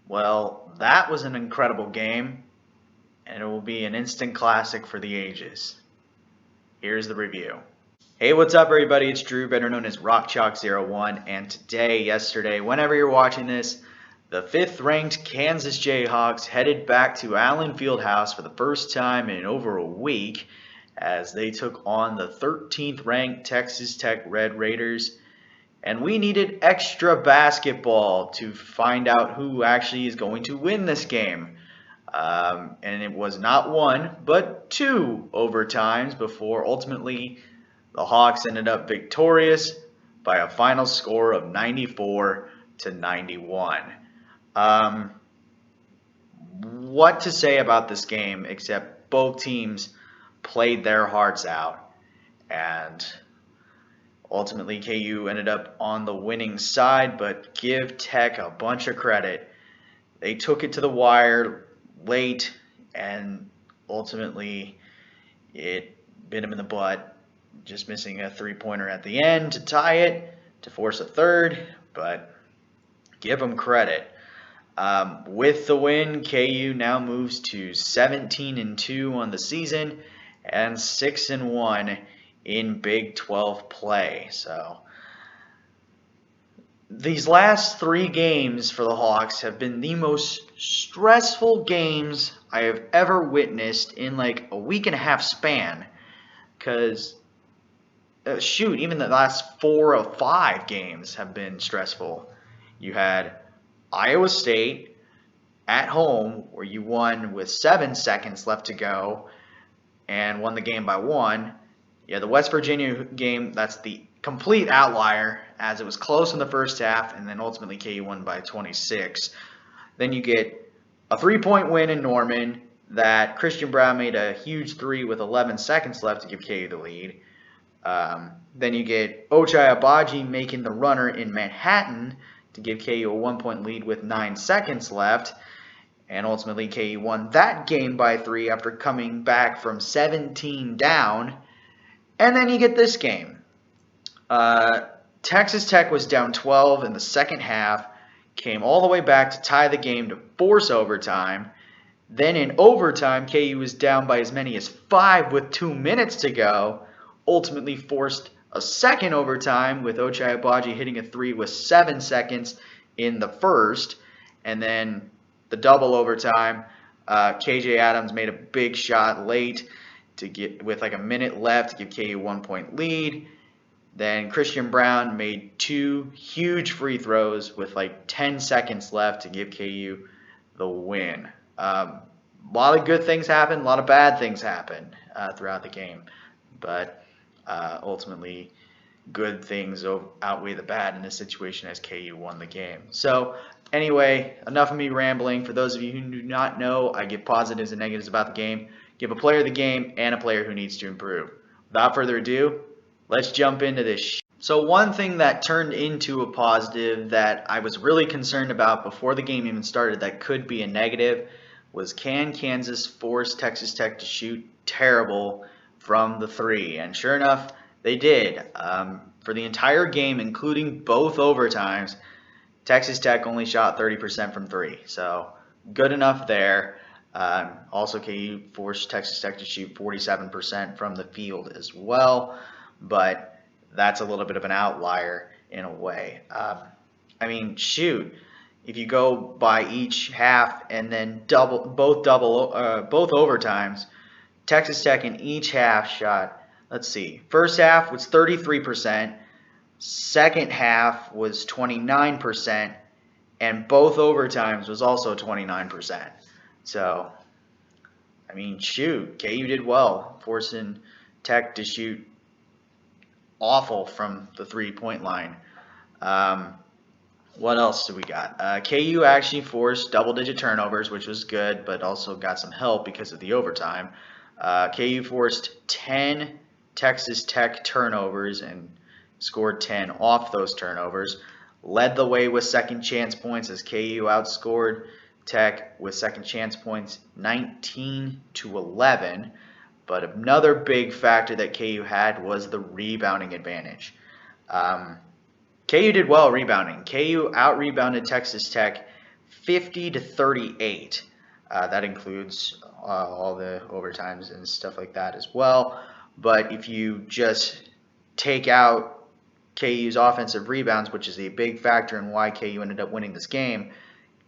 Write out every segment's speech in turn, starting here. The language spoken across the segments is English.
Well, that was an incredible game, and it will be an instant classic for the ages. Here's the review. Hey, what's up, everybody? It's Drew, better known as RockChalk01, and yesterday, whenever you're watching this, the 5th-ranked Kansas Jayhawks headed back to Allen Fieldhouse for the first time in over a week as they took on the 13th-ranked Texas Tech Red Raiders. And we needed extra basketball to find out who actually is going to win this game. And it was not one, but 2 overtimes before ultimately the Hawks ended up victorious by a final score of 94-91. What to say about this game except both teams played their hearts out, and ultimately KU ended up on the winning side, but give Tech a bunch of credit. They took it to the wire late, and ultimately it bit them in the butt, just missing a three-pointer at the end to tie it, to force a third, but give them credit. With the win, KU now moves to 17-2 on the season and 6-1 in Big 12 play. So these last 3 games for the Hawks have been the most stressful games I have ever witnessed in like a week and a half span. Because, even the last 4 or 5 games have been stressful. You had Iowa State at home, where you won with 7 seconds left to go and won the game by 1. You had the West Virginia game, that's the complete outlier, as it was close in the first half, and then ultimately KU won by 26. Then you get a 3-point win in Norman that Christian Brown made a huge 3 with 11 seconds left to give KU the lead. Then you get Ochai Agbaji making the runner in Manhattan to give KU a 1-point lead with 9 seconds left. And ultimately KU won that game by 3 after coming back from 17 down. And then you get this game. Texas Tech was down 12 in the second half, came all the way back to tie the game to force overtime. Then in overtime, KU was down by as many as 5 with 2 minutes to go, ultimately forced a second overtime with Ochai Agbaji hitting a 3 with 7 seconds in the first. And then the double overtime, KJ Adams made a big shot late to get with like a minute left to give KU a 1-point lead. Then Christian Brown made 2 huge free throws with like 10 seconds left to give KU the win. A lot of good things happened, a lot of bad things happened throughout the game, but ultimately good things outweigh the bad in this situation as KU won the game. So anyway, enough of me rambling. For those of you who do not know, I give positives and negatives about the game, give a player the game, and a player who needs to improve. Without further ado, let's jump into this. So one thing that turned into a positive that I was really concerned about before the game even started that could be a negative was, can Kansas force Texas Tech to shoot terrible from the 3? And sure enough, they did. For the entire game, including both overtimes, Texas Tech only shot 30% from 3. So good enough there. Also, KU forced Texas Tech to shoot 47% from the field as well. But that's a little bit of an outlier in a way. If you go by each half and then both overtimes, Texas Tech in each half shot, let's see, first half was 33%, second half was 29%, and both overtimes was also 29%. So, KU did well, forcing Tech to shoot awful from the 3-point line. What else do we got? KU actually forced double-digit turnovers, which was good, but also got some help because of the overtime. KU forced 10 Texas Tech turnovers and scored 10 off those turnovers. Led the way with second chance points as KU outscored Tech with second chance points 19-11. But another big factor that KU had was the rebounding advantage. KU did well rebounding. KU out-rebounded Texas Tech 50 to 38. That includes all the overtimes and stuff like that as well. But if you just take out KU's offensive rebounds, which is a big factor in why KU ended up winning this game,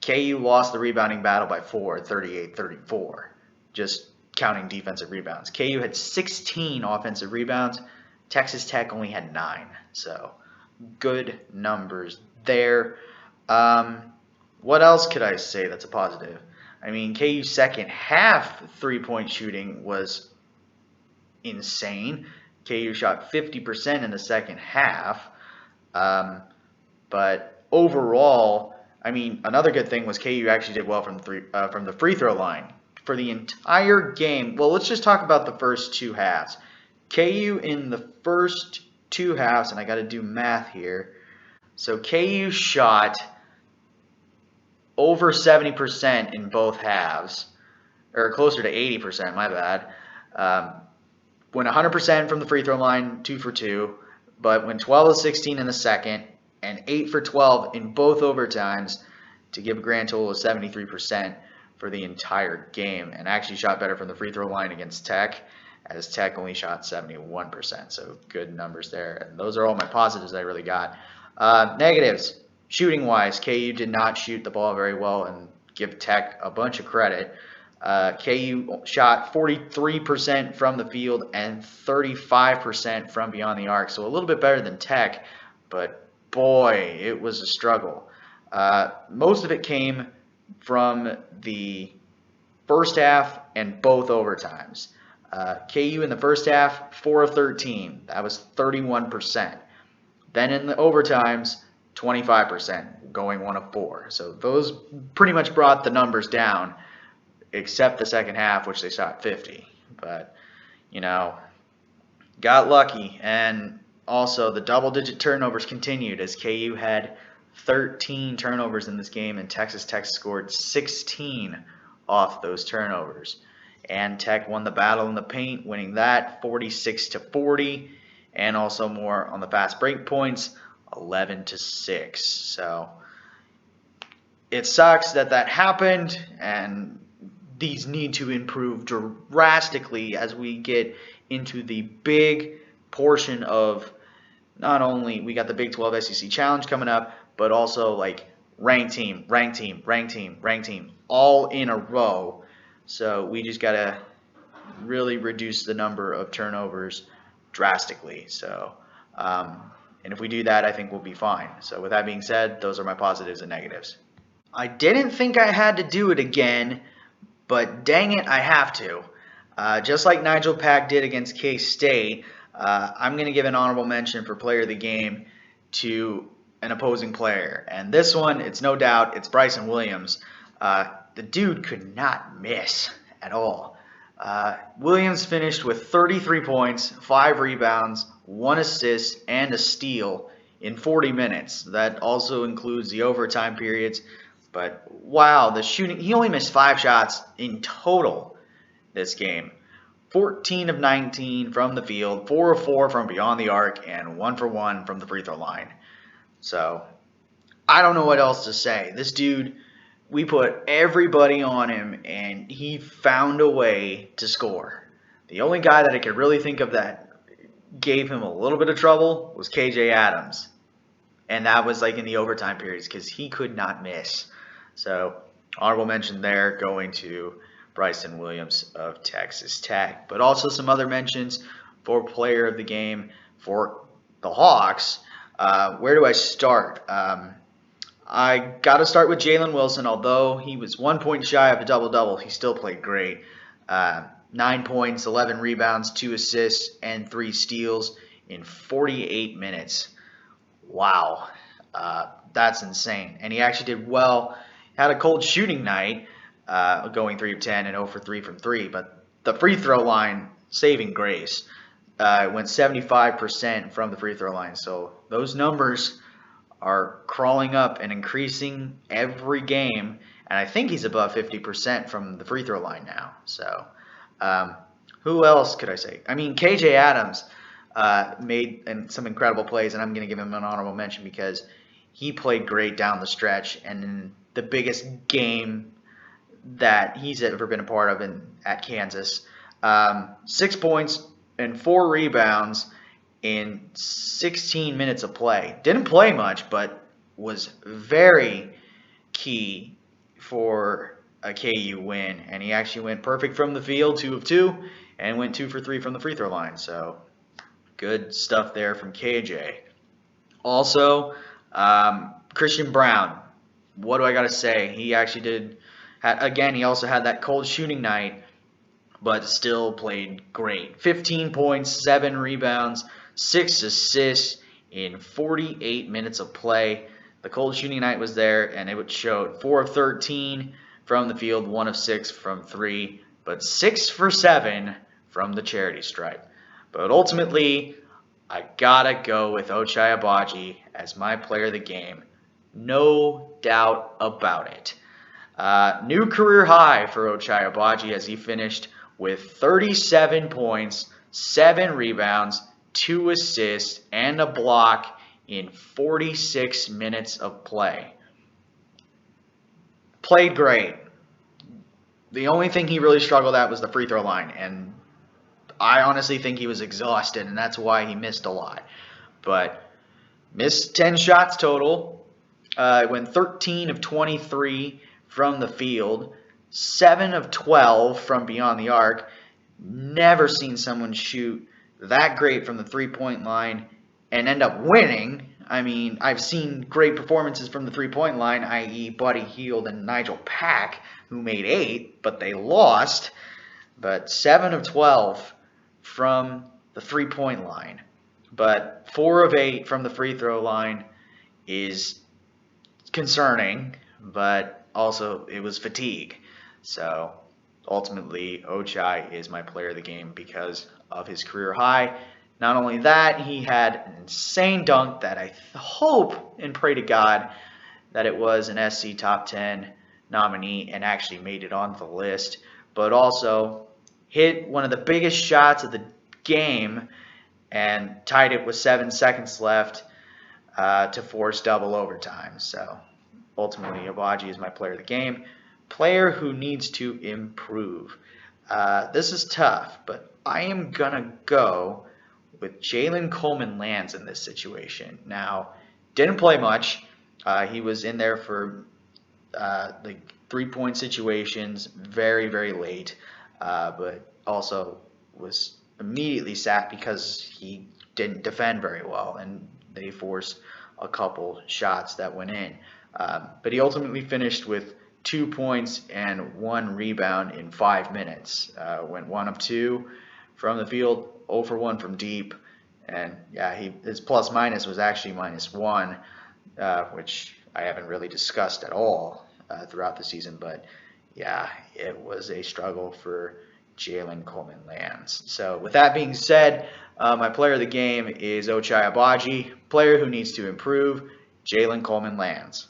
KU lost the rebounding battle by 4, 38-34, just counting defensive rebounds. KU had 16 offensive rebounds. Texas Tech only had 9. So good numbers there. What else could I say that's a positive? I mean, KU's second half three-point shooting was insane. KU shot 50% in the second half. But overall, I mean, another good thing was KU actually did well from the free throw line for the entire game. Well, let's just talk about the first two halves. KU in the first two halves, and I got to do math here. So KU shot over 70% in both halves, or closer to 80%, my bad. Went 100% from the free throw line, 2 for 2, but went 12 of 16 in the second, and 8 for 12 in both overtimes to give a grand total of 73% for the entire game, and actually shot better from the free throw line against Tech, as Tech only shot 71%, so good numbers there. And those are all my positives I really got. Negatives, shooting-wise, KU did not shoot the ball very well, and give Tech a bunch of credit. KU shot 43% from the field and 35% from beyond the arc, so a little bit better than Tech, but boy, it was a struggle. Most of it came from the first half and both overtimes. KU in the first half, 4 of 13. That was 31%. Then in the overtimes, 25%, going 1 of 4. So those pretty much brought the numbers down, except the second half, which they shot 50. But, you know, got lucky. And also, the double-digit turnovers continued as KU had 13 turnovers in this game, and Texas Tech scored 16 off those turnovers. And Tech won the battle in the paint, winning that 46-40, and also more on the fast break points, 11-6. So it sucks that happened, and these need to improve drastically as we get into the big portion of not only we got the Big 12 SEC Challenge coming up, but also like ranked team, all in a row. So we just got to really reduce the number of turnovers drastically. So, and if we do that, I think we'll be fine. So with that being said, those are my positives and negatives. I didn't think I had to do it again, but dang it, I have to. Just like Nigel Pack did against K-State, I'm going to give an honorable mention for player of the game to an opposing player. And this one, it's no doubt, it's Bryson Williams. The dude could not miss at all. Williams finished with 33 points, 5 rebounds, 1 assist, and a steal in 40 minutes. That also includes the overtime periods. But wow, the shooting, he only missed 5 shots in total this game. 14 of 19 from the field, 4 of 4 from beyond the arc, and 1 for 1 from the free throw line. So, I don't know what else to say. This dude, we put everybody on him, and he found a way to score. The only guy that I could really think of that gave him a little bit of trouble was KJ Adams. And that was like in the overtime periods because he could not miss. So, honorable mention there going to Bryson Williams of Texas Tech. But also some other mentions for player of the game for the Hawks. Where do I start? I got to start with Jalen Wilson. Although he was 1 point shy of a double-double, he still played great. 9 points, 11 rebounds, 2 assists, and 3 steals in 48 minutes. Wow. That's insane. And he actually did well. Had a cold shooting night, going 3 of 10 and 0 for 3 from 3. But the free throw line, saving grace. Went 75% from the free throw line. So those numbers are crawling up and increasing every game. And I think he's above 50% from the free throw line now. So who else could I say? I mean, KJ Adams made some incredible plays, and I'm going to give him an honorable mention because he played great down the stretch. And in the biggest game that he's ever been a part of at Kansas. 6 points and 4 rebounds in 16 minutes of play. Didn't play much, but was very key for a KU win. And he actually went perfect from the field, 2 of 2, and went 2 for 3 from the free throw line. So good stuff there from KJ. Also, Christian Brown. What do I got to say? He actually he also had that cold shooting night, but still played great. 15 points, 7 rebounds, 6 assists in 48 minutes of play. The cold shooting night was there, and it showed 4 of 13 from the field, 1 of 6 from 3, but 6 for 7 from the charity stripe. But ultimately, I gotta go with Ochai Agbaji as my player of the game. No doubt about it. New career high for Ochai Agbaji as he finished with 37 points, 7 rebounds, 2 assists, and a block in 46 minutes of play. Played great. The only thing he really struggled at was the free throw line, and I honestly think he was exhausted, and that's why he missed a lot. But missed 10 shots total. Went 13 of 23 from the field, 7 of 12 from beyond the arc. Never seen someone shoot that great from the three-point line and end up winning. I mean, I've seen great performances from the three-point line, i.e. Buddy Hield and Nigel Pack, who made 8, but they lost. But 7 of 12 from the three-point line. But 4 of 8 from the free throw line is concerning, but also it was fatigue. So ultimately, Ochai is my player of the game because of his career high. Not only that, he had an insane dunk that I hope and pray to God that it was an SC Top 10 nominee and actually made it on the list, but also hit one of the biggest shots of the game and tied it with 7 seconds left to force double overtime. So ultimately, Agbaji is my player of the game. Player who needs to improve. This is tough, but I am going to go with Jalen Coleman-Lands in this situation. Now, didn't play much. He was in there for the three-point situations very, very late, but also was immediately sat because he didn't defend very well, and they forced a couple shots that went in. But he ultimately finished with 2 points and 1 rebound in 5 minutes. Went 1 of 2 from the field, 0 for 1 from deep, and yeah, his plus minus was actually -1, which I haven't really discussed at all throughout the season. But yeah, it was a struggle for Jalen Coleman-Lands. So with that being said, my player of the game is Ochai Agbaji. Player who needs to improve, Jalen Coleman-Lands.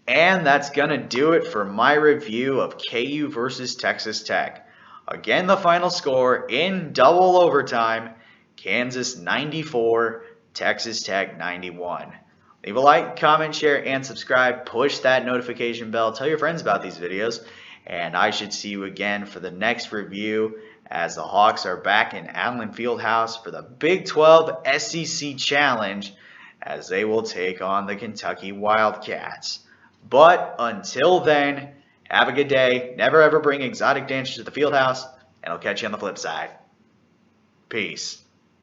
And that's going to do it for my review of KU versus Texas Tech. Again, the final score in double overtime, Kansas 94, Texas Tech 91. Leave a like, comment, share, and subscribe. Push that notification bell. Tell your friends about these videos. And I should see you again for the next review as the Hawks are back in Allen Fieldhouse for the Big 12 SEC Challenge as they will take on the Kentucky Wildcats. But until then, have a good day. Never ever bring exotic dancers to the Fieldhouse, and I'll catch you on the flip side. Peace.